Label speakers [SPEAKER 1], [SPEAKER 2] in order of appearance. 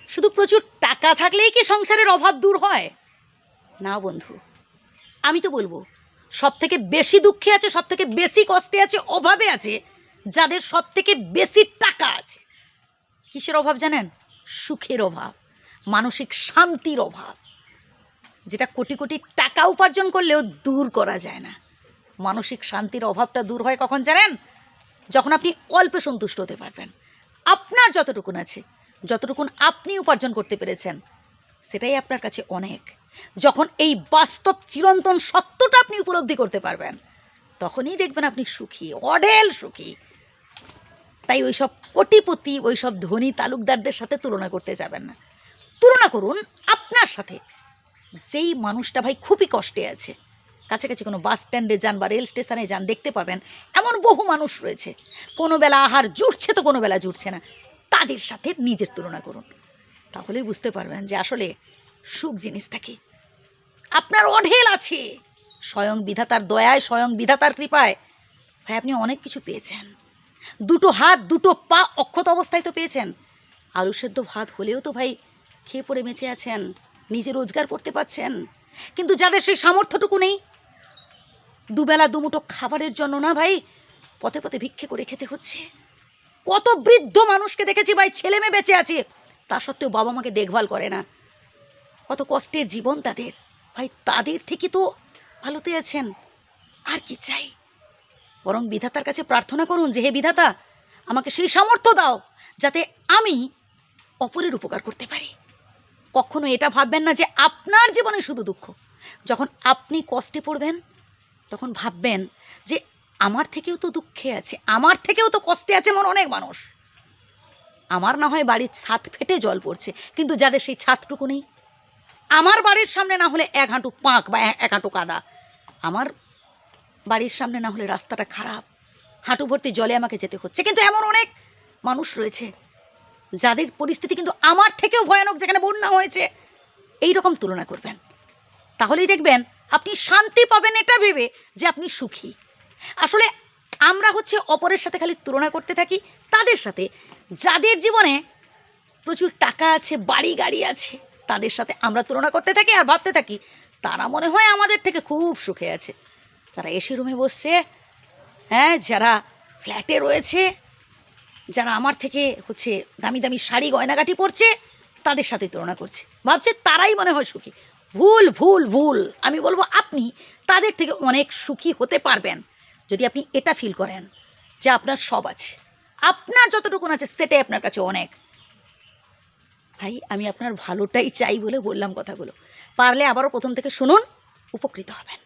[SPEAKER 1] শুধু প্রচুর টাকা থাকলেই কি সংসারের অভাব দূর হয়? না বন্ধু, আমি তো বলবো সবথেকে বেশি দুঃখে আছে, সবথেকে বেশি কষ্টে আছে, অভাবে আছে যাদের সবথেকে বেশি টাকা আছে। কিসের অভাব জানেন? সুখের অভাব, মানসিক শান্তির অভাব, যেটা কোটি কোটি টাকা উপার্জন করলেও দূর করা যায় না। মানসিক শান্তির অভাবটা দূর হয় কখন জানেন? যখন আপনি অল্পে সন্তুষ্ট হতে পারবেন। আপনার যতটুকুন আছে, যতটুকুন আপনি উপার্জন করতে পেরেছেন, সেটাই আপনার কাছে অনেক। যখন এই বাস্তব চিরন্তন সত্যটা আপনি উপলব্ধি করতে পারবেন, তখনই দেখবেন আপনি সুখী, অঢেল সুখী। তাই ওই সব কোটিপতি, ওই সব ধনী তালুকদারদের সাথে তুলনা করতে যাবেন না। তুলনা করুন আপনার সাথে, যেই মানুষটা ভাই খুবই কষ্টে আছে। কাছাকাছি কোনো বাস স্ট্যান্ডে যান বা রেল স্টেশনে যান, দেখতে পাবেন এমন বহু মানুষ রয়েছে, কোনো বেলা আহার জুটছে তো কোনো বেলা জুটছে না। তাদের সাথে নিজের তুলনা করুন, তাহলেই বুঝতে পারবেন যে আসলে সুখ জিনিসটা কি। আপনার অঢেল আছে, স্বয়ং বিধাতার দয়ায়, স্বয়ং বিধাতার কৃপায় ভাই আপনি অনেক কিছু পেয়েছেন। দুটো হাত, দুটো পা অক্ষত অবস্থায় তো পেয়েছেন। আলু সেদ্ধ ভাত হলেও তো ভাই খেয়ে পড়ে বেঁচে আছেন, নিজে রোজগার করতে পারছেন। কিন্তু যাদের সেই সামর্থ্যটুকু নেই, দুবেলা দুমুঠো খাবারের জন্য না ভাই পথে পথে ভিক্ষে করে খেতে হচ্ছে। কত বৃদ্ধ মানুষকে দেখেছি ভাই, ছেলে মেয়ে বেঁচে আছে, তা সত্ত্বেও বাবা মাকে দেখভাল করে না। কত কষ্টের জীবন তাদের ভাই, তাদের থেকে তো ভালোতে আছেন। আর কি চাই? বরং বিধাতার কাছে প্রার্থনা করুন যে হে বিধাতা, আমাকে সেই সামর্থ্য দাও যাতে আমি অপরের উপকার করতে পারি। কখনো এটা ভাববেন না যে আপনার জীবনে শুধু দুঃখ। যখন আপনি কষ্টে পড়বেন, তখন ভাববেন যে আমার থেকেও তো দুঃখে আছে, আমার থেকেও তো কষ্টে আছে এমন অনেক মানুষ। আমার না হয় বাড়ির ছাদ ফেটে জল পড়ছে, কিন্তু যাদের সেই ছাদটুকু নেই, আমার বাড়ির সামনে না হলে এক হাঁটু পাঁক বা এক হাঁটু কাদা, আমার বাড়ির সামনে না হলে রাস্তাটা খারাপ, হাঁটু ভর্তি জলে আমাকে যেতে হচ্ছে, কিন্তু এমন অনেক মানুষ রয়েছে যাদের পরিস্থিতি কিন্তু আমার থেকেও ভয়ানক, যেখানে বন্যা হয়েছে। এই রকম তুলনা করবেন, তাহলেই দেখবেন আপনি শান্তি পাবেন এটা ভেবে যে আপনি সুখী। আসলে আমরা হচ্ছে অপরের সাথে খালি তুলনা করতে থাকি, তাদের সাথে যাদের জীবনে প্রচুর টাকা আছে, বাড়ি গাড়ি আছে, তাদের সাথে আমরা তুলনা করতে থাকি আর ভাবতে থাকি তারা মনে হয় আমাদের থেকে খুব সুখে আছে। যারা এসি রুমে বসছে, হ্যাঁ, যারা ফ্ল্যাটে রয়েছে, যারা আমার থেকে হচ্ছে দামি দামি শাড়ি গয়নাগাটি পরছে, তাদের সাথে তুলনা করছে, ভাবছে তারাই মনে হয় সুখী। ভুল ভুল ভুল। আমি বলবো আপনি তাদের থেকে অনেক সুখী হতে পারবেন যদি আপনি এটা ফিল করেন যে আপনার সব আছে, আপনার যতটুকুন আছে সেটাই আপনার কাছে অনেক। ভাই আমি আপনার ভালোটাই চাই বলে বললাম কথাগুলো, পারলে আবারও প্রথম থেকে শুনুন, উপকৃত হবেন।